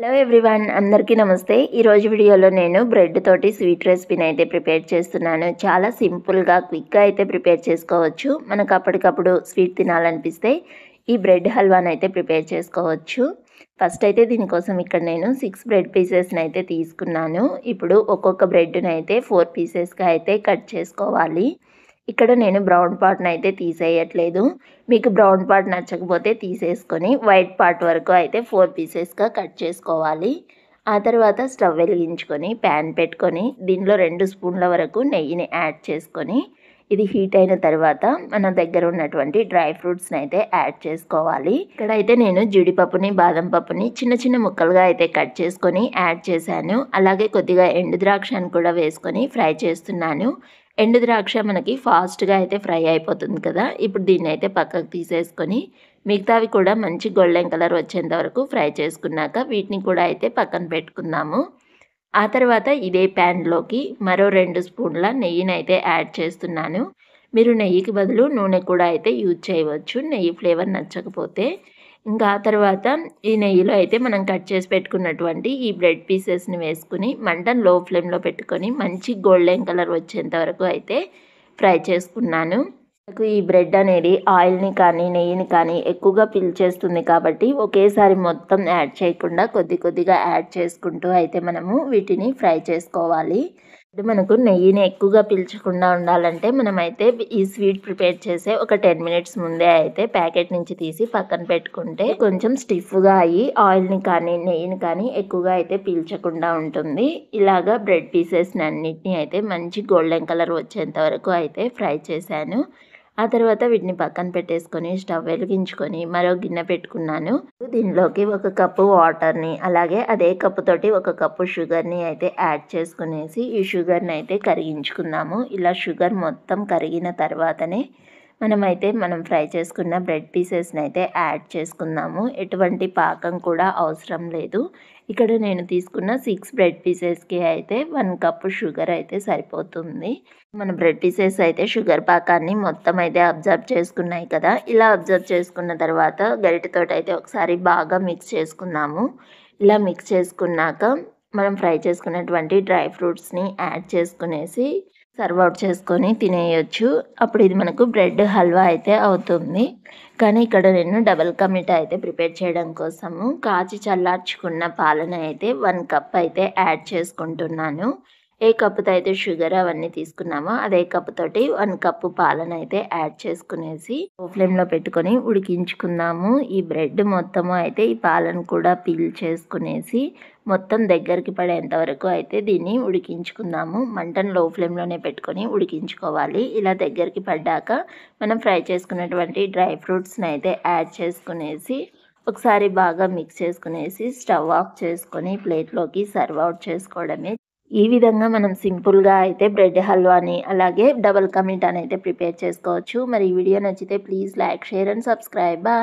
Hello everyone, అందరికీ నమస్తే. ఈరోజు వీడియోలో నేను బ్రెడ్ తోటి స్వీట్ రెసిపీని అయితే ప్రిపేర్ చేస్తున్నాను. చాలా సింపుల్గా క్విక్గా అయితే ప్రిపేర్ చేసుకోవచ్చు. మనకు అప్పటికప్పుడు స్వీట్ తినాలనిపిస్తే ఈ బ్రెడ్ హల్వాని అయితే ప్రిపేర్ చేసుకోవచ్చు. ఫస్ట్ అయితే దీనికోసం ఇక్కడ నేను 6 బ్రెడ్ పీసెస్ని అయితే తీసుకున్నాను. ఇప్పుడు ఒక్కొక్క బ్రెడ్ని అయితే 4 పీసెస్గా అయితే కట్ చేసుకోవాలి. ఇక్కడ నేను బ్రౌన్ పార్ట్ని అయితే తీసేయట్లేదు. మీకు బ్రౌన్ పార్ట్ నచ్చకపోతే తీసేసుకొని వైట్ పార్ట్ వరకు అయితే 4 పీసెస్గా కట్ చేసుకోవాలి. ఆ తర్వాత స్టవ్ వెలిగించుకొని ప్యాన్ పెట్టుకొని దీనిలో 2 స్పూన్ల వరకు నెయ్యిని యాడ్ చేసుకొని ఇది హీట్ అయిన తర్వాత మన దగ్గర ఉన్నటువంటి డ్రై ఫ్రూట్స్ని అయితే యాడ్ చేసుకోవాలి. ఇక్కడైతే నేను జీడిపప్పుని, బాదం పప్పుని చిన్న చిన్న ముక్కలుగా అయితే కట్ చేసుకొని యాడ్ చేశాను. అలాగే కొద్దిగా ఎండు ద్రాక్షను కూడా వేసుకొని ఫ్రై చేస్తున్నాను. ఎండు ద్రాక్ష మనకి ఫాస్ట్గా అయితే ఫ్రై అయిపోతుంది కదా. ఇప్పుడు దీన్ని అయితే పక్కకు తీసేసుకొని మిగతావి కూడా మంచి గోల్డెన్ కలర్ వచ్చేంత వరకు ఫ్రై చేసుకున్నాక వీటిని కూడా అయితే పక్కన పెట్టుకుందాము. ఆ తర్వాత ఇదే ప్యాన్లోకి మరో 2 స్పూన్ల నెయ్యిని అయితే యాడ్ చేస్తున్నాను. మీరు నెయ్యికి బదులు నూనె కూడా అయితే యూజ్ చేయవచ్చు, నెయ్యి ఫ్లేవర్ నచ్చకపోతే. ఇంకా ఆ తర్వాత ఈ నెయ్యిలో అయితే మనం కట్ చేసి పెట్టుకున్నటువంటి ఈ బ్రెడ్ పీసెస్ని వేసుకుని మంటను లో ఫ్లేమ్లో పెట్టుకొని మంచి గోల్డెన్ కలర్ వచ్చేంత వరకు అయితే ఫ్రై చేసుకున్నాను. నాకు ఈ బ్రెడ్ అనేది ఆయిల్ని కానీ నెయ్యిని కానీ ఎక్కువగా పీల్చేస్తుంది కాబట్టి ఒకేసారి మొత్తం యాడ్ చేయకుండా కొద్ది కొద్దిగా యాడ్ చేసుకుంటూ అయితే మనము వీటిని ఫ్రై చేసుకోవాలి. మనకు నెయ్యిని ఎక్కువగా పీల్చకుండా ఉండాలంటే మనమైతే ఈ స్వీట్ ప్రిపేర్ చేసే ఒక 10 మినిట్స్ ముందే అయితే ప్యాకెట్ నుంచి తీసి పక్కన పెట్టుకుంటే కొంచెం స్టిఫ్గా అయ్యి ఆయిల్ని కానీ నెయ్యిని కానీ ఎక్కువగా అయితే పీల్చకుండా ఉంటుంది. ఇలాగా బ్రెడ్ పీసెస్ని అన్నిటిని అయితే మంచి గోల్డెన్ కలర్ వచ్చేంత వరకు అయితే ఫ్రై చేశాను. ఆ తర్వాత వీటిని పక్కన పెట్టేసుకొని స్టవ్ వెలిగించుకొని మరో గిన్నె పెట్టుకున్నాను. దీనిలోకి 1 కప్పు వాటర్ని అలాగే అదే కప్పుతోటి 1 కప్పు షుగర్ని అయితే యాడ్ చేసుకునేసి ఈ షుగర్ని అయితే కరిగించుకుందాము. ఇలా షుగర్ మొత్తం కరిగిన తర్వాతనే మనం ఫ్రై చేసుకున్న బ్రెడ్ పీసెస్ని అయితే యాడ్ చేసుకుందాము. ఎటువంటి పాకం కూడా అవసరం లేదు. ఇక్కడ నేను తీసుకున్న 6 బ్రెడ్ పీసెస్కి అయితే 1 కప్పు షుగర్ అయితే సరిపోతుంది. మన బ్రెడ్ పీసెస్ అయితే షుగర్ పాకాన్ని మొత్తం అయితే అబ్జర్వ్ చేసుకున్నాయి కదా. ఇలా అబ్జర్వ్ చేసుకున్న తర్వాత గరిటెతోటి అయితే ఒకసారి బాగా మిక్స్ చేసుకుందాము. ఇలా మిక్స్ చేసుకున్నాక మనం ఫ్రై చేసుకున్నటువంటి డ్రై ఫ్రూట్స్ని యాడ్ చేసుకునేసి సర్వ్ అవుట్ చేసుకొని తినేయొచ్చు. అప్పుడు ఇది మనకు బ్రెడ్ హల్వా అయితే అవుతుంది. కానీ ఇక్కడ నేను డబల్ కా మీఠా అయితే ప్రిపేర్ చేయడం కోసము కాచి చల్లార్చుకున్న పాలను అయితే 1 కప్ అయితే యాడ్ చేసుకుంటున్నాను. ఏ కప్పుతో అయితే షుగర్ అవన్నీ తీసుకున్నామో అదే కప్పుతోటి 1 కప్పు పాలను అయితే యాడ్ చేసుకునేసి లో ఫ్లేమ్లో పెట్టుకొని ఉడికించుకుందాము. ఈ బ్రెడ్ మొత్తము అయితే ఈ పాలను కూడా పీల్ చేసుకునేసి మొత్తం దగ్గరికి పడేంత వరకు అయితే దీన్ని ఉడికించుకుందాము. మంటను లో ఫ్లేమ్లోనే పెట్టుకొని ఉడికించుకోవాలి. ఇలా దగ్గరికి పడ్డాక మనం ఫ్రై చేసుకున్నటువంటి డ్రై ఫ్రూట్స్ని అయితే యాడ్ చేసుకునేసి ఒకసారి బాగా మిక్స్ చేసుకునేసి స్టవ్ ఆఫ్ చేసుకొని ప్లేట్లోకి సర్వ్ అవుట్ చేసుకోవడమే. ఈ విధంగా మనం సింపుల్గా అయితే బ్రెడ్ హల్వాని అలాగే డబల్ కా మీఠాని అయితే ప్రిపేర్ చేసుకోవచ్చు. మరి ఈ వీడియో నచ్చితే please like, share and subscribe. Bye.